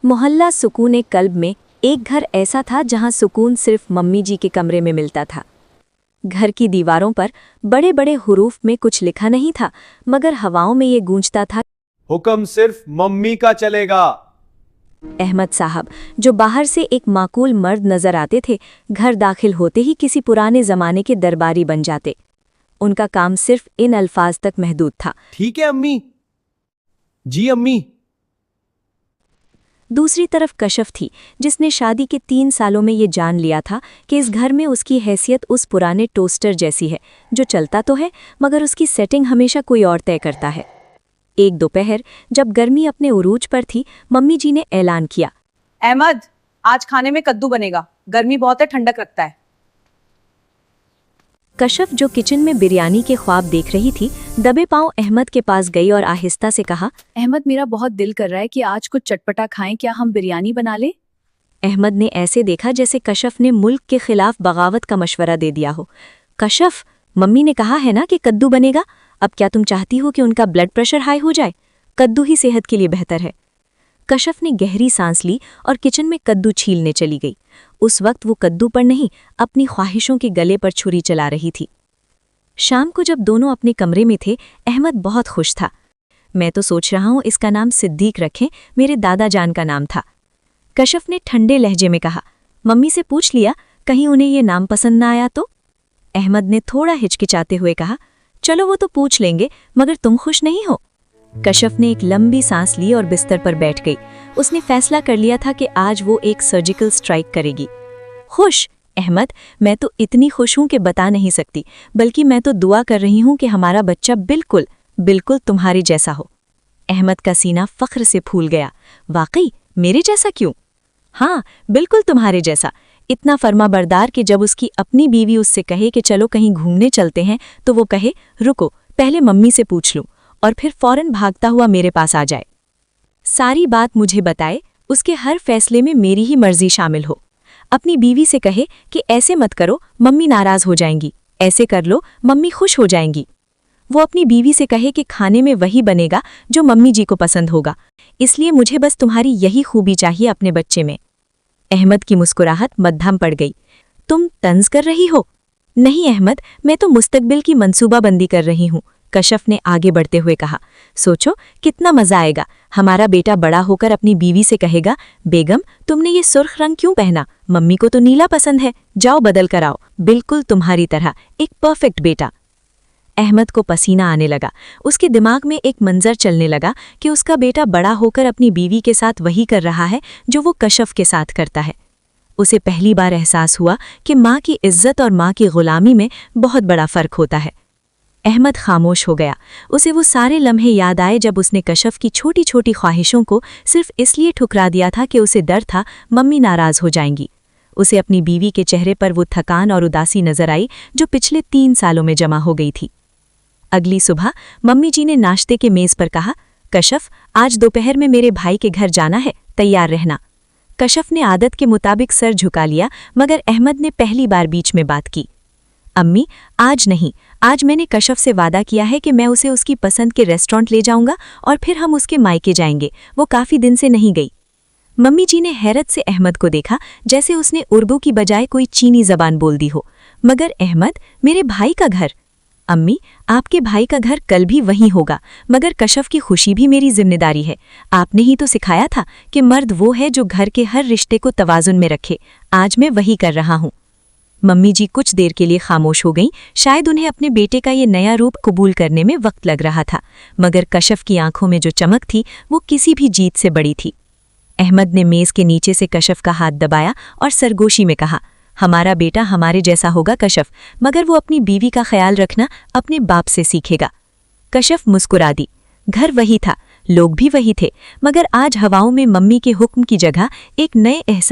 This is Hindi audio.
मोहल्ला सुकून कल्ब में एक घर ऐसा था जहां सुकून सिर्फ मम्मी जी के कमरे में मिलता था। घर की दीवारों पर बड़े बड़े हुरूफ में कुछ लिखा नहीं था, मगर हवाओं में ये गूंजता था, हुक्म सिर्फ मम्मी का चलेगा। अहमद साहब, जो बाहर से एक माकूल मर्द नजर आते थे, घर दाखिल होते ही किसी पुराने जमाने के दरबारी बन जाते। उनका काम सिर्फ इन अल्फाज तक महदूद था, ठीक है अम्मी। जी अम्मी। दूसरी तरफ कशफ थी, जिसने शादी के 3 सालों में ये जान लिया था कि इस घर में उसकी हैसियत उस पुराने टोस्टर जैसी है, जो चलता तो है मगर उसकी सेटिंग हमेशा कोई और तय करता है। एक दोपहर जब गर्मी अपने उरूज पर थी, मम्मी जी ने ऐलान किया, अहमद, आज खाने में कद्दू बनेगा। गर्मी बहुत है, ठंडक रखता है। कशफ, जो किचन में बिरयानी के ख्वाब देख रही थी, दबे पांव अहमद के पास गई और आहिस्ता से कहा, अहमद, मेरा बहुत दिल कर रहा है कि आज कुछ चटपटा खाएं, क्या हम बिरयानी बना ले? अहमद ने ऐसे देखा जैसे कशफ ने मुल्क के खिलाफ बगावत का मशवरा दे दिया हो। कशफ, मम्मी ने कहा है ना कि कद्दू बनेगा, अब क्या तुम चाहती हो कि उनका ब्लड प्रेशर हाई हो जाए? कद्दू ही सेहत के लिए बेहतर है। कशफ ने गहरी सांस ली और किचन में कद्दू छीलने चली गई। उस वक्त वो कद्दू पर नहीं, अपनी ख्वाहिशों के गले पर छुरी चला रही थी। शाम को जब दोनों अपने कमरे में थे, अहमद बहुत खुश था। मैं तो सोच रहा हूं इसका नाम सिद्दीक रखें, मेरे दादा जान का नाम था। कशफ ने ठंडे लहजे में कहा, मम्मी से पूछ लिया, कहीं उन्हें ये नाम पसंद न आया तो? अहमद ने थोड़ा हिचकिचाते हुए कहा, चलो वो तो पूछ लेंगे, मगर तुम खुश नहीं हो? कशफ ने एक लंबी सांस ली और बिस्तर पर बैठ गई। उसने फैसला कर लिया था कि आज वो एक सर्जिकल स्ट्राइक करेगी। खुश? अहमद, मैं तो इतनी खुश हूं कि बता नहीं सकती, बल्कि मैं तो दुआ कर रही हूं कि हमारा बच्चा बिल्कुल बिल्कुल तुम्हारे जैसा हो। अहमद का सीना फख्र से फूल गया। वाकई मेरे जैसा क्यों? हाँ, बिल्कुल तुम्हारे जैसा। इतना फर्माबरदार कि जब उसकी अपनी बीवी उससे कहे कि चलो कहीं घूमने चलते हैं, तो वो कहे, रुको पहले मम्मी से पूछ लूं, और फिर फौरन भागता हुआ मेरे पास आ जाए। सारी बात मुझे बताए, उसके हर फैसले में मेरी ही मर्जी शामिल हो। अपनी बीवी से कहे कि ऐसे मत करो, मम्मी नाराज हो जाएंगी, ऐसे कर लो, मम्मी खुश हो जाएंगी। वो अपनी बीवी से कहे कि खाने में वही बनेगा जो मम्मी जी को पसंद होगा, इसलिए मुझे बस तुम्हारी यही खूबी चाहिए अपने बच्चे में। अहमद की मुस्कुराहट मद्धम पड़ गई। तुम तंज कर रही हो? नहीं अहमद, मैं तो मुस्तकबिल की मंसूबाबंदी कर रही हूँ। कशफ ने आगे बढ़ते हुए कहा, सोचो कितना मजा आएगा। हमारा बेटा बड़ा होकर अपनी बीवी से कहेगा, बेगम तुमने ये सुर्ख रंग क्यों पहना? मम्मी को तो नीला पसंद है, जाओ बदल कर आओ। बिल्कुल तुम्हारी तरह, एक परफेक्ट बेटा। अहमद को पसीना आने लगा। उसके दिमाग में एक मंजर चलने लगा कि उसका बेटा बड़ा होकर अपनी बीवी के साथ वही कर रहा है जो वो कशफ के साथ करता है। उसे पहली बार एहसास हुआ कि माँ की इज्जत और माँ की गुलामी में बहुत बड़ा फर्क होता है। अहमद खामोश हो गया। उसे वो सारे लम्हे याद आए जब उसने कशफ की छोटी छोटी ख्वाहिशों को सिर्फ इसलिए ठुकरा दिया था कि उसे डर था मम्मी नाराज हो जाएंगी। उसे अपनी बीवी के चेहरे पर वो थकान और उदासी नजर आई जो पिछले 3 सालों में जमा हो गई थी। अगली सुबह मम्मी जी ने नाश्ते के मेज पर कहा, कशफ आज दोपहर में मेरे भाई के घर जाना है, तैयार रहना। कशफ ने आदत के मुताबिक सर झुका लिया, मगर अहमद ने पहली बार बीच में बात की। अम्मी, आज नहीं, आज मैंने कशफ से वादा किया है कि मैं उसे उसकी पसंद के रेस्टोरेंट ले जाऊंगा और फिर हम उसके मायके जाएंगे। वो काफी दिन से नहीं गई। मम्मी जी ने हैरत से अहमद को देखा, जैसे उसने उर्दू की बजाय कोई चीनी जबान बोल दी हो। मगर अहमद, मेरे भाई का घर। अम्मी, आपके भाई का घर कल भी वहीं होगा, मगर कशफ की खुशी भी मेरी जिम्मेदारी है। आपने ही तो सिखाया था कि मर्द वो है जो घर के हर रिश्ते को तवाजुन में रखे। आज मैं वही कर रहा हूँ। मम्मी जी कुछ देर के लिए खामोश हो गईं। शायद उन्हें अपने बेटे का ये नया रूप कबूल करने में वक्त लग रहा था, मगर कशफ की आंखों में जो चमक थी वो किसी भी जीत से बड़ी थी। अहमद ने मेज के नीचे से कशफ का हाथ दबाया और सरगोशी में कहा, हमारा बेटा हमारे जैसा होगा कशफ, मगर वो अपनी बीवी का ख्याल रखना अपने बाप से सीखेगा। कशफ मुस्कुरा दी। घर वही था, लोग भी वही थे, मगर आज हवाओं में मम्मी के हुक्म की जगह एक नए एहसास